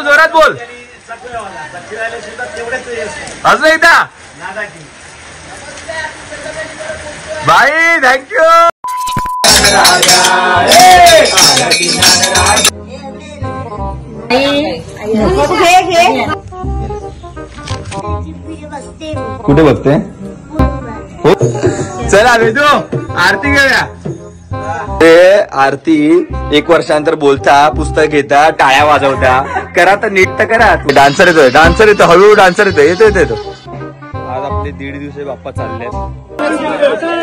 जोरात बोल. अजून एकदा बाई. थँक्यू. कुठे बघते हो. चला वेदू आरती घेऊया. ते आरती 1 वर्षानंतर बोलता, पुस्तक घेता, टाळ्या वाजवता. करा तर नीट तर करा. डान्सर येतोय, डान्सर येतो, हळूहळू डान्सर येतो. येतो येतो. आज आपले 1.5 दिवस बाप्पा चालले.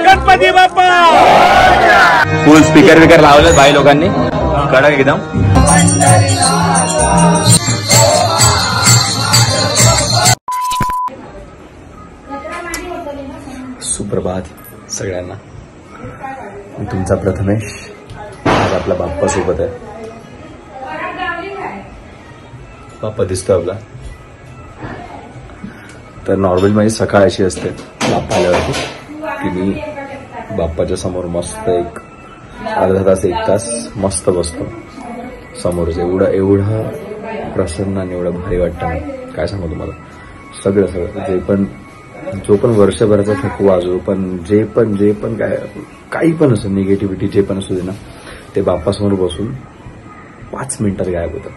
गणपती बाप्पा. फुल स्पीकर बिकर लावले बाई लोकांनी कडक एकदम. सुप्रभात सगळ्यांना. मी तुमचा प्रथमेश. आज आपला बाप्पा सोबत आहे. बाप्पा दिसतोय आपला. तर नॉर्मली माझी सकाळ अशी असते बाप्पा आल्यावरती की मी बाप्पाच्या समोर मस्त एक अर्धा तास 1 तास मस्त बसतो समोर. एवढं प्रसन्न आणि एवढं भारी वाटतं. काय सांगू तुम्हाला. सगळं जो पण वर्षभराचा थकवा, जो पण जे पण काही पण असं निगेटिव्हिटी जे पण असू दे ना, ते बाप्पासमोर बसून 5 मिनिटात गायब होतं.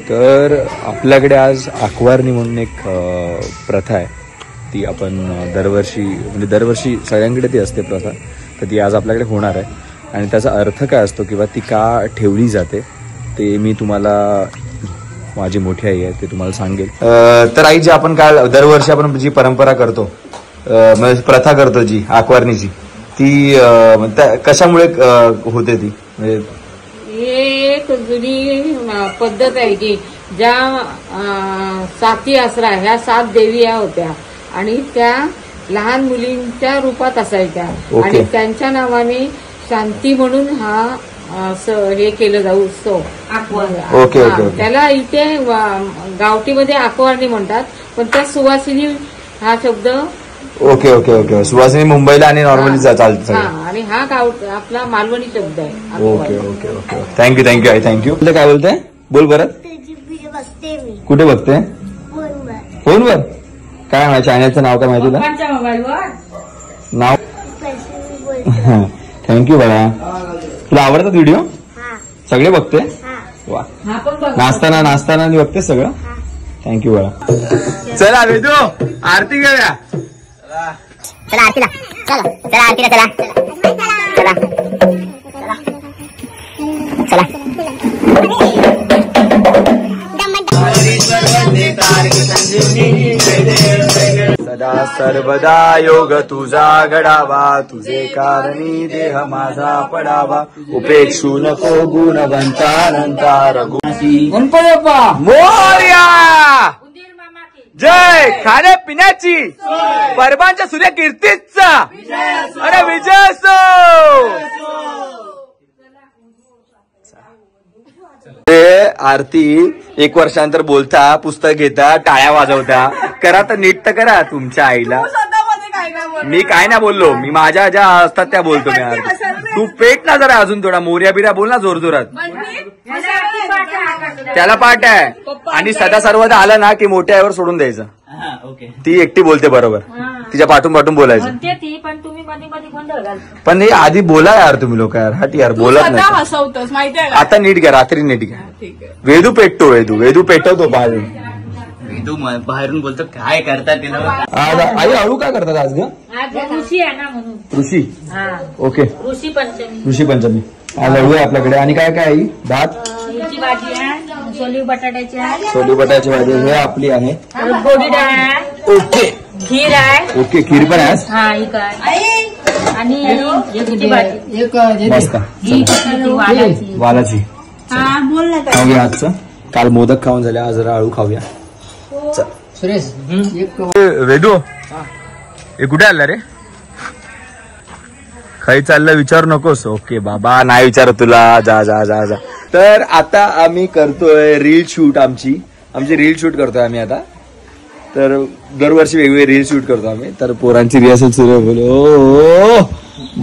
तर आपल्याकडे आज आकवारणी म्हणून एक प्रथा आहे. ती आपण दरवर्षी सगळ्यांकडे ती असते प्रथा. तर ती आज आपल्याकडे होणार आहे. आणि त्याचा अर्थ काय असतो किंवा ती का ठेवली जाते ते मी तुम्हाला, माझी मोठी आई आहे ते तुम्हाला सांगेल. तर आई, जी आपण काय दरवर्षी आपण जी परंपरा करतो, प्रथा करतो जी आकवारणीची, ती कशामुळे होते ती? म्हणजे एक जुनी पद्धत आहे की ज्या 7 आसरा, ह्या 7 देवी होत्या आणि त्या लहान मुलींच्या रूपात असायच्या. आणि त्यांच्या नावाने शांती म्हणून हा हे केलं जाऊ उत्सव. ओके. त्याला इथे गावठीमध्ये आकवारणी म्हणतात, पण त्या सुवासिनी हा शब्द. ओके. सुवासिनी मुंबईला आणि नॉर्मली चालतं. आणि हा गाव आपला मालवणी शब्द आहे. ओके. थँक्यू आई. थँक्यू. काय बोलते? बोल बरं. कुठे बघते? फोनवर. काय माझ्या चॅनलचं नाव काय माहिती तुला? मोबाईलवर नाव. थँक्यू बाळा. तुला आवडतात व्हिडिओ? सगळे बघते? वा. नाचताना बघते सगळं. थँक्यू बाळा. चला वेदू आरती घेऊया. चला आरतीला. चला आरतीला. चला. सदा सर्वदा योग तुझा घडावा, तुझे कारणी देह माझा पडावा. उपेक्षू नको गुणवंतानंता रघुनाथी. गणपती बाप्पा मोरया. जय. खाण्यापिण्याची परमांच्या सूर्य कीर्तीचा अरे विजय असो. आरती 1 वर्षानंतर बोलता, पुस्तक घेता, टाळ्या वाजवता. करा तर नीट तर करा. तुमच्या आईला मी काय ना बोललो. मी माझ्या ज्या असतात त्या बोलतो मी. आरती तू पेट ना जरा अजून थोडा. मोर्या बिर्या बोल ना जोरजोरात. त्याला पाठ आहे. आणि सदा सर्वदा आलं ना की मोठ्या आईवर सोडून द्यायचं. ती एकटी बोलते बरोबर. तिच्या पाठून बोलायचं. पण हे आधी बोला यार तुम्ही लोक यार. हट यार बोलत नाही. आता नीट घ्या. रात्री नीट घ्या. वेदू पेटवतो बाहेरून. वेदू बाहेरून बोलतो काय करतात तिला. आई हळू काय करतात आज ग? ऋषी आहे ना म्हणून. ऋषी. ओके. ऋषी पंचमी आज हळू आहे आपल्याकडे. आणि काय काय आई? भात, भाजी आहे, सोली बटाट्याची भाजी हे आपली आहे. गोडी डाळ आहे. ओके. खीर आहे. ओके. खीर पण आहे. आणि मस्त वालाची. खाऊया आजचं. काल मोदक खाऊन झाले, आज जरा आळू खाऊया. वेदू हे कुठे आला रे? काही चाललं विचारू नकोस. ओके बाबा नाही विचारत तुला. जा. तर आता आम्ही करतोय रील शूट. आमची रील शूट करतोय आम्ही आता. तर दरवर्षी वेगवेगळे रील शूट करतो आम्ही. तर पोरांची रिहर्सल सुरू आहे. बोलो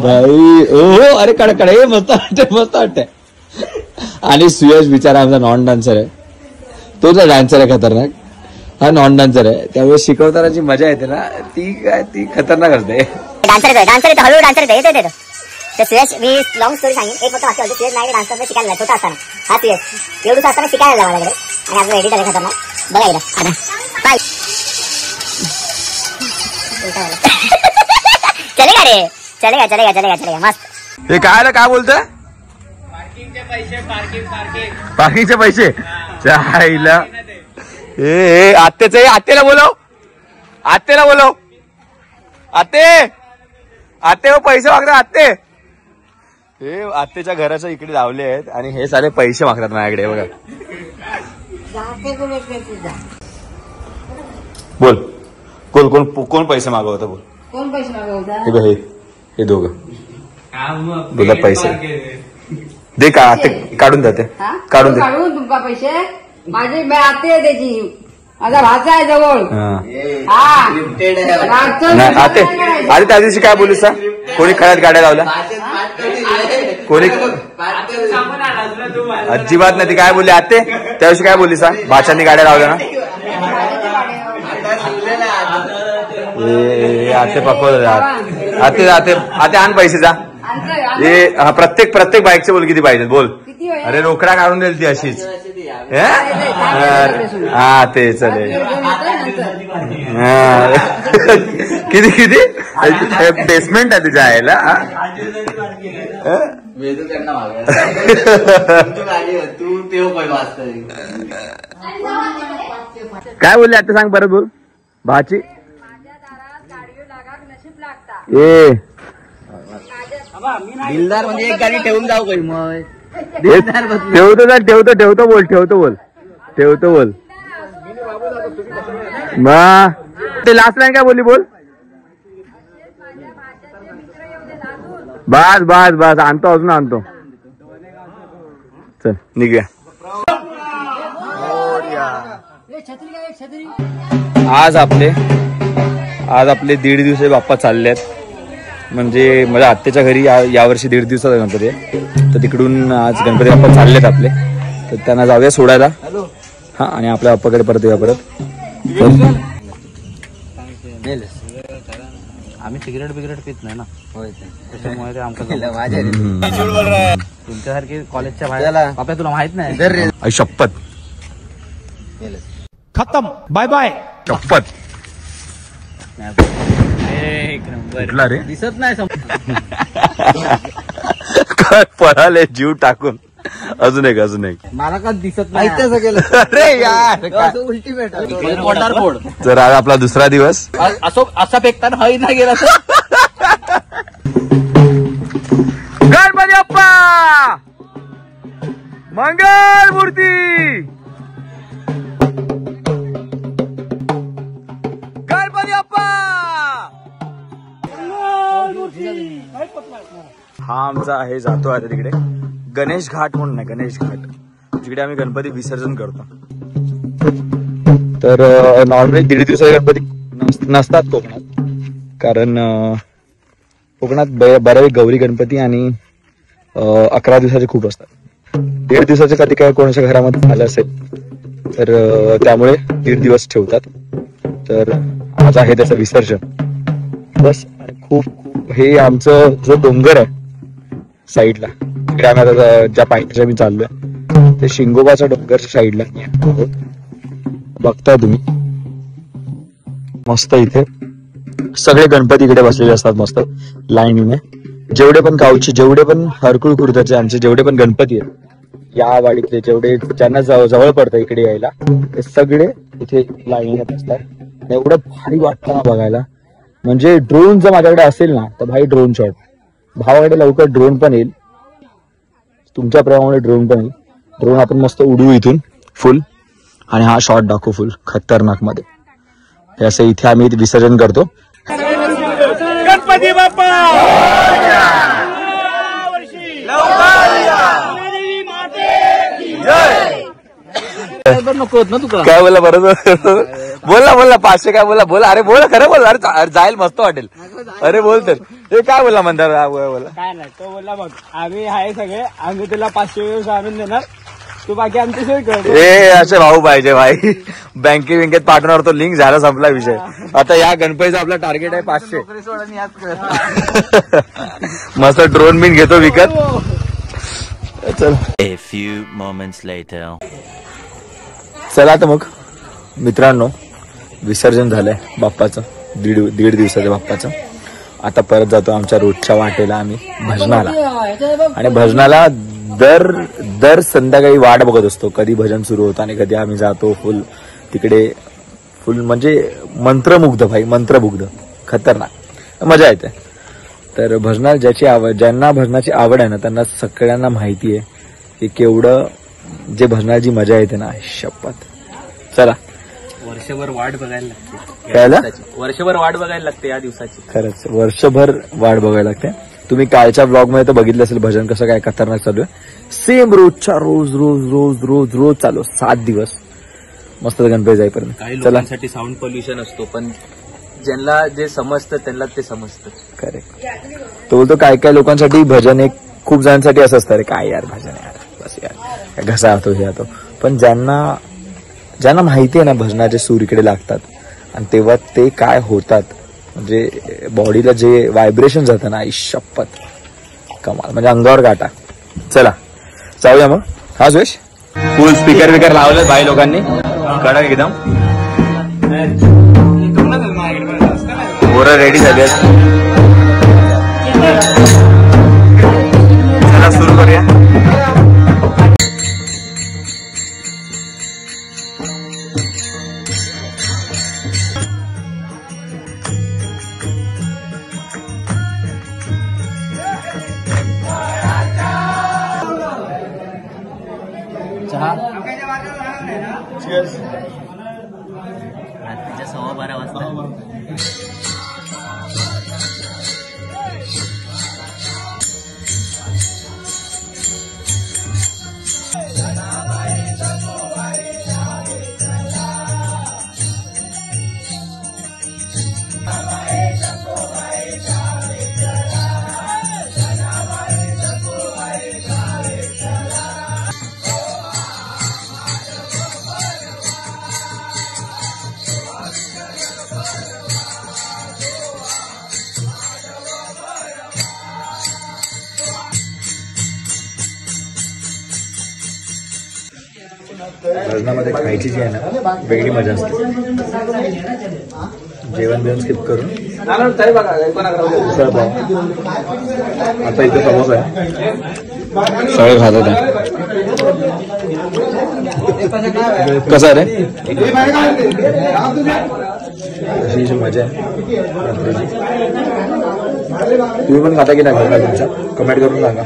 भाई. ओ अरे कडे मस्त वाटतंय. आणि सुयश बिचारा आमचा नॉन डान्सर आहे. तो जो डान्सर आहे खतरनाक, हा नॉन डान्सर आहे, त्यामुळे शिकवताना जी मजा येते ना ती खतरनाक असते. डान्सर येतो हळूहळू डान्सर येतो. तर सुयश, मी लॉंग स्टोरी सांगेन. एक फक्त वाक्य होतं, सुयश माझ्याकडे डान्सर शिकायला छोटा असताना. हा सुयश एवढं असताना शिकायला माझ्याकडे, आणि आपलं एडिट आलं खतरनाक. बघा एकदा आता बाय. चलेगा रे, चलेगा मस्त. हे काय बोलतोय? पार्किंगचे पैसे चायला. ए आत्याला बोलव, आत्ते पैसे मागतात आत्ते. हे आत्तेच्या घराच्या इकडे लावले आहेत आणि हे सारे पैसे मागतात माझ्याकडे. बघा बोल कोण पैसे मागवतं बोल. कोण पैसे मागवता? हे बघ हे दोघं बोला पैसे दे का आते काढून जाते काढून दे. काढून तुमका पैसे माझी आते आहे त्याची. माझा भाचा आहे जवळ. आते आधी त्या दिवशी काय बोलूस? कोणी खळ्यात गाड्या लावल्या? कोणी अजिबात नाही. ती काय बोलली आते त्या दिवशी? काय बोलली सा? भाच्यानी गाड्या लावल्या ना? आते पकवलं. आते आण पैसे जा. प्रत्येक बाईकचे बोल किती पाहिजे बोल. अरे रोकडा काढून देईल ती अशीच. हा ते चालेल. किती बेसमेंट आहे तुझ्या आईला. काय बोलले आता सांग परत बोल. भाची ए दिलदार म्हणजे एक गाडी ठेवून जाऊ काही मग. ठेवतो बोल. मग ते लास्ट लाईन काय बोलली बोल. बस आणतो अजून आणतो. चल निघूया. आज आपले 1.5 दिवस बाप्पा चालले आहेत. म्हणजे माझ्या आत्याच्या घरी यावर्षी 1.5 दिवसाचा गणपती आहे. तर तिकडून आज गणपती बाप्पा चाललेत आपले. तर त्यांना जाऊया सोडायला. हा आणि आपल्या बाप्पाकडे परत येऊया परत. आम्ही सिगरेट पित नाही ना, त्याच्यामुळे ते आमचं तुमच्यासारखी कॉलेजच्या बाहेर बाप्पा तुला माहित नाही. आई शपथ खत्म. बाय शपथ. कुठला रे दिसत नाही काय पळाले जीव टाकून. अजून एक मला का दिसत नाही. अरे यार उल्टिमेट तर आज आपला दुसरा दिवस. असा फेकताना हई नाही गेला. गणपती बाप्पा मंगल मूर्ती. गणपती बाप्पा. हा आमचा आहे जातो आता तिकडे गणेश घाट म्हणून आहे. गणेश घाट जिकडे आम्ही गणपती विसर्जन करतो. तर नॉर्मली 1.5 दिवसाचे गणपती नसतात कोकणात. कारण कोकणात बऱ्यापैकी गौरी गणपती आणि 11 दिवसाचे खूप असतात. 1.5 दिवसाचे कधी काय कोणाच्या घरामध्ये झालं असेल तर त्यामुळे 1.5 दिवस ठेवतात. तर आज आहे त्याचं विसर्जन बस. खूप हे आमचं जो डोंगर आहे साईडला तिकडे आम्ही आता ज्या पायथ्याच्या मी चाललोय ते शिंगोबाच्या डोंगरच्या साईडला बघताय तुम्ही. मस्त इथे सगळे गणपती इकडे बसलेले असतात मस्त लाईनीने. जेवढे पण गावचे जेवढे पण हरकुळ खुर्दाचे आमचे जेवढे पण गणपती आहेत या वाडीतले जेवढे ज्यांना जवळ पडतं इकडे यायला ते सगळे इथे लाईनीने बसतात. एवढं भारी वाटतं ना बघायला. म्हणजे ड्रोन जर माझ्याकडे असेल ना तर भाई ड्रोन शॉट. भावाकडे लवकर ड्रोन पण येईल. तुमच्याप्रमाणे ड्रोन पण येईल. ड्रोन आपण मस्त उडवू इथून फुल आणि हा शॉट दाखवू फुल खतरनाक मध्ये. हे असं इथे आम्ही विसर्जन करतो. गणपती बाप्पा नको ना तुका काय बोला बरोबर. बोला 500 काय बोला. अरे बोला खरं बोल. अरे जाईल मस्त वाटेल. अरे बोल तर हे काय बोला म्हणतात बोला. काय नाही तो बोलला बघ आम्ही आहे सगळे आम्ही तुला 500 आणून देणार तू बाकी आमची सोय कर. ए असे भाऊ पाहिजे भाई. बँकेत पाठवणार तो लिंक झाला संपला विषय. आता या गणपतीचा आपला टार्गेट आहे 500. मस्त ड्रोन बिन घेतो विकत. चल A few moments later. चला आता मग मित्रांनो, विसर्जन झालंय बाप्पाचं, दीड दिवसाच्या बाप्पाचं. आता परत जातो आमच्या रोजच्या वाटेला आम्ही भजनाला. आणि भजनाला दर संध्याकाळी वाट बघत असतो कधी भजन सुरू होतं आणि कधी आम्ही जातो. फुल तिकडे फुल म्हणजे मंत्रमुग्ध भाई, मंत्रमुग्ध खतरनाक मजा येते. तर भजनाला ज्यांना भजनाची आवड आहे ना त्यांना सगळ्यांना माहिती आहे की केवढं जे भजनाची मजा येते ना, शपथ. चला वर्षभर वाट बघायला लागते. कळलं? वर्षभर वाट बघायला लागते या दिवसाची. खरंच वर्षभर वाट बघायला लागते. तुम्ही कालच्या ब्लॉग मध्ये तर बघितलं असेल भजन कसं काय खतरनाक चालू आहे. सेम रोजच्या रोज रोज रोज रोज रोज चालू 7 दिवस मस्त गणपती जाईपर्यंत. काही चला लोकांसाठी साऊंड पोल्युशन असतो, पण ज्यांना जे समजतं त्यांना ते समजतं. करेक्ट. तो बोलतो काय काय लोकांसाठी भजन एक, खूप जणांसाठी असं असतं रे काय यार भजन यार बस यार घसा होतो हे होतो. पण ज्यांना माहिती आहे ना भजनाचे सूर इकडे लागतात आणि तेव्हा ते काय होतात, म्हणजे बॉडीला जे व्हायब्रेशन जातं ना, आई शपथ कमाल, म्हणजे अंगावर काटा. चला जाऊया मग. हा सुयश फुल स्पीकर विकर लावलं भाई लोकांनी कडक एकदम. पोरं रेडी झाली आहेत. चला सुरू करूया. रात्रीच्या 12:15 वाजता. भजनामध्ये खायची जी आहे ना वेगळी मजा असते. जेवण बिवण स्किप करून आता इथे समोसा आहे सगळे खातात आहे. कसा रे अशी मजा आहे रात्रीची. तुम्ही पण खाता की नाही खाता तुमच्या कमेंट करून सांगा.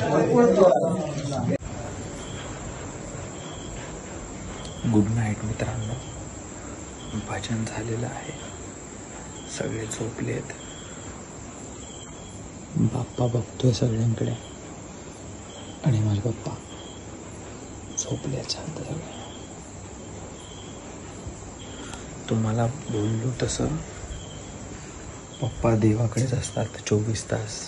गुड नाईट मित्रांनो. भजन झालेलं आहे, सगळे झोपलेत. बाप्पा बघतोय सगळ्यांकडे आणि माझे पप्पा झोपले शांत सगळे. तुम्हाला बोललो तसं पप्पा देवाकडेच असतात 24 तास.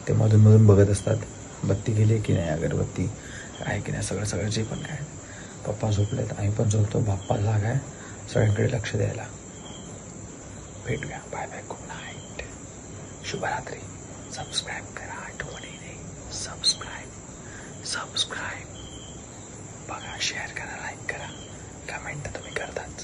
ते मधून मधून बघत असतात बत्ती गेली की नाही, अगरबत्ती आहे की नाही, सगळं जे पण काय. पप्पा झोपलेत, आम्ही पण झोपतो. बाप्पा जागा आहे सगळ्यांकडे लक्ष द्यायला. भेटूया. Bye bye. Good night. शुभरात्री. सबस्क्राईब करा आठवणीने. सबस्क्राईब बघा, शेअर करा, लाईक करा, कमेंट तर तुम्ही करताच.